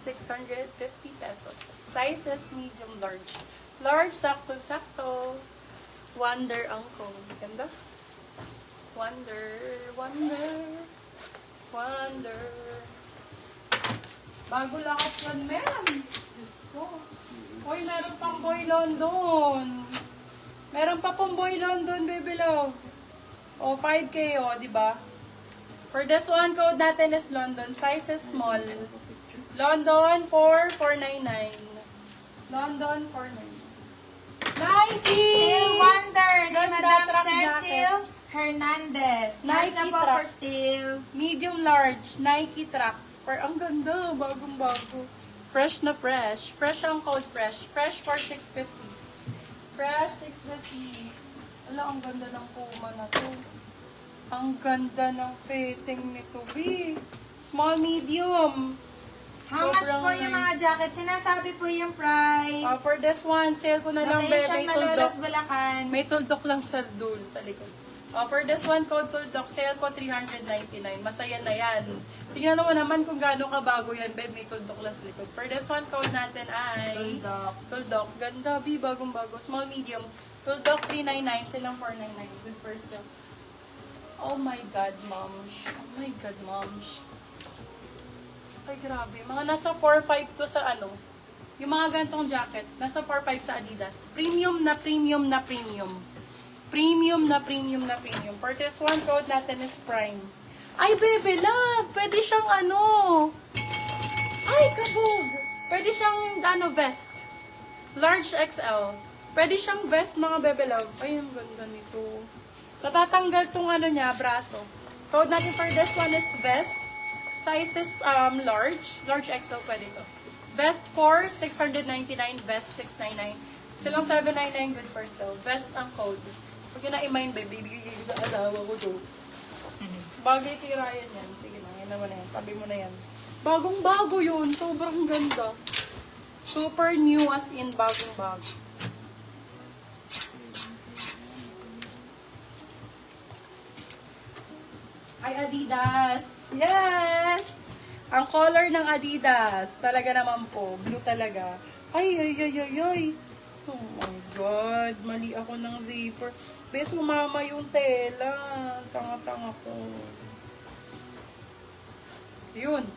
650 pesos. Sizes medium, large. Large, sakto-sakto. Wonder Uncle. Ganda. Wonder, wonder, wonder. Bago lakas yan, ma'am. Diyos ko. Uy, meron pang Boy London. Meron pa pong Boy London, baby love. O, 5K, o, diba? For this one, code natin is London. Size is small. London, 4,499. London, 499. Nike! Still Wonder ni Ganda, Madam track Cecil Hernandez. Search na Nike po track. for still. Medium large, Nike track. Ang ganda, bagong-bago. Fresh na fresh. Fresh ang code fresh. Fresh for 650. Fresh 650. Wala, ang ganda ng Puma na to. Ang ganda ng fitting nito, B. Small, medium. How much Sobrang po yung mga nice. jacket? Sinasabi po yung price. For this one, sale ko na lang, Location, May Malolos, tuldok. Bulacan. May tuldok lang sa dulo, sa likod. For this one, code tuldok, sale ko 399. Masaya na yan. Tingnan mo naman kung gaano kabago yan, babe. May tuldok lang sa likod. For this one, code natin ay... Tuldok. Tuldok. Ganda, B. Bagong-bago. Small, medium. Tuldok, 399. Silang 499. Good first step. Oh my God, moms. Oh my God, moms. Ay, grabe. Mga nasa 4.5 to sa ano. Yung mga gantong jacket, nasa 4.5 sa Adidas. Premium na premium na premium. Premium na premium na premium. For this one, code natin is Prime. Ay, baby love! Pwede siyang ano. Ay, kabog! Pwede siyang ano, vest. Large XL. Pwede siyang vest, mga baby love. Ay, ang ganda nito. Natatanggal tong ano niya, braso. Code natin for this one is vest. Sizes large. Large XL pwede to. Vest 4, 699. Vest 699. Silang 799 good for sale. Vest ang code. Huwag yun na i-mind, baby. Bigay ko sa asawa ko to. Bagay kay Ryan yan. Sige na, yan naman na yan. Tabi mo na yan. Bagong-bago yun. Sobrang ganda. Super new as in bagong-bago. Ay, Adidas. Yes! Ang color ng Adidas. Talaga naman po. Blue talaga. Ay, ay, ay, ay, ay. Oh my God. Mali ako ng zipper. Be, sumama yung tela. Tanga-tanga ko. Yun.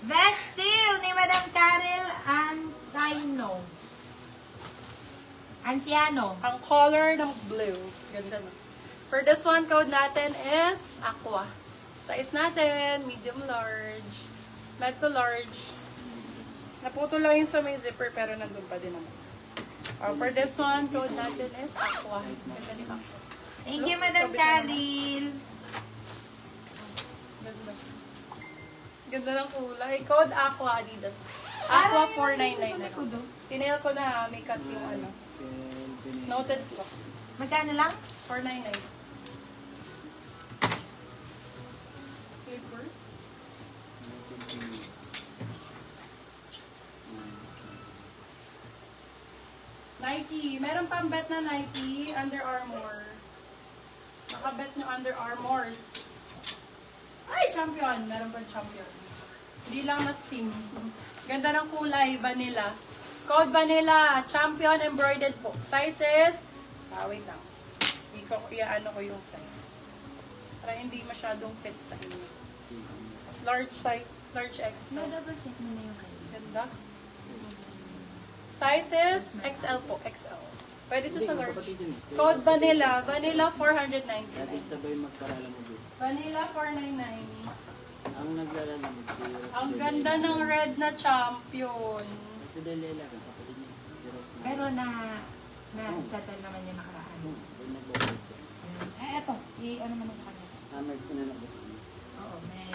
Vest still ni Madam Karel Antino. Anciano. Ang color ng blue. Ganda na. For this one, code natin is Aqua. Size natin, medium large. Med to large. Naputo lang yung sa may zipper pero nandun pa din naman. For this one, code natin is Aqua. Ganda ni Aqua. Thank you, Madam Karel. Ganda. Ganda ng kulay. Code Aqua Adidas. Aqua 499 na lang. Sinale ko na may cut yung ano. Noted ko. Magkano lang? 499. Clippers. Nike. Meron pang bet na Nike. Under Armour. Nakabet nyo Under Armours. Ay, champion. Meron pa champion. Hindi lang na Steam. Ganda ng kulay. Vanilla. Code Vanilla. Champion embroidered po. Sizes. Wait lang. Iaano ko yung size. Para hindi masyadong fit sa inyo. Large size. Large X. No? Double check mo na yung kayo. Ganda. Sizes, XL po, XL. Pwede to sa large. Code Vanilla. Vanilla, 499. Sabay magkarala mo dito. Vanilla, 499. Ang naglalala mo si Ang ganda ng red na champion. Si Delela, kapatid niya. Si Rosna. Pero na-settle naman yung nakaraan. Yung nag-vote siya. Eto. I-ano naman sa kanya. May pinanap ko. Oo, may...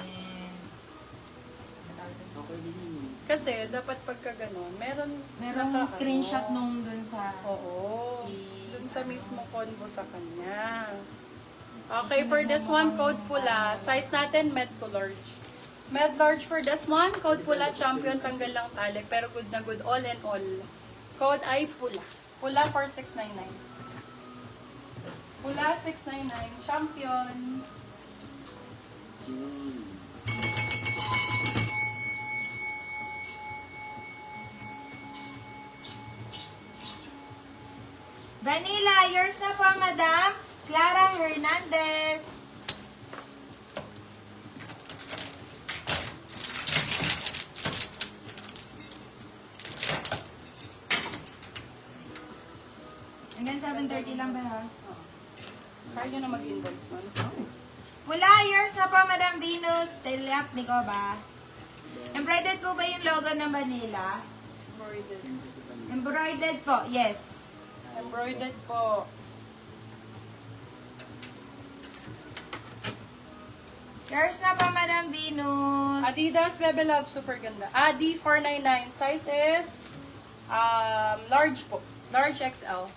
Okay din yun. Kasi, dapat pagka ganun, merong screenshot nung dun sa... Oo. Dun sa mismo convo sa kanya. Okay, for this one, code pula. Size natin, med to large. Med large for this one, code pula, champion, tanggal lang tali. Pero good na good, all and all. Code ay pula. Pula for 699. Pula 699, champion. Vanilla, yours na po, Madam Clara Hernandez. Hanggang 7:30 lang ba, ha? Kaya nyo na mag-invoice nun. Pula, yours na po, Madam Venus. Teliak ni ko ba? Embroidered po ba yung logo ng Vanilla? Embroidered. Siyempre sa kanila. Embroidered po, yes. Embroidered po. Yours na po, Madam Venus. Adidas Bebe Love, super ganda. Adi 499. Size is large po. Large XL.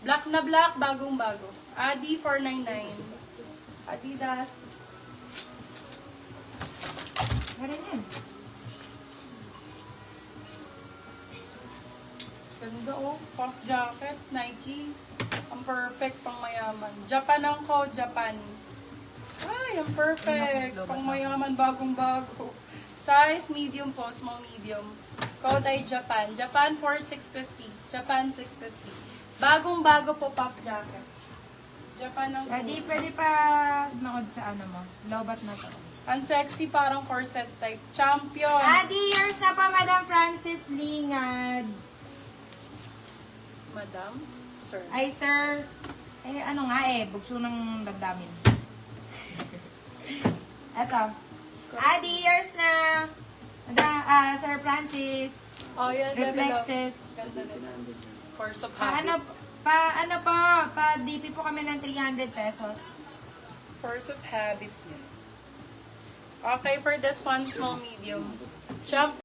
Black na black, bagong bago. Adi 499. Adidas. Meron yan. Ganda oh. Puff jacket, Nike. Ang perfect pang mayaman. Japan ang code, Japan. Ay, ang perfect. Pang mayaman, bagong bago. Size, medium po, small medium. Code ay Japan. Japan 4650. Japan 650. Bagong bago po, puff jacket. Japan ang Pwede pa maod sa ano mo. Lobat na to. ang sexy, parang corset type. Champion. Adi, yours na po, Madam Francis Lingad. Madam? Sir. Ay, sir. Eh, ano nga bugso ng damdamin. Eto. Adi, yours na. Sir Francis. Oh, yan. Bebe Love. Reflexes. Ganda din. 100 lang. Force of habit. Pa DP po kami ng 300 pesos. Force of habit. Okay, for this one, small medium. Champ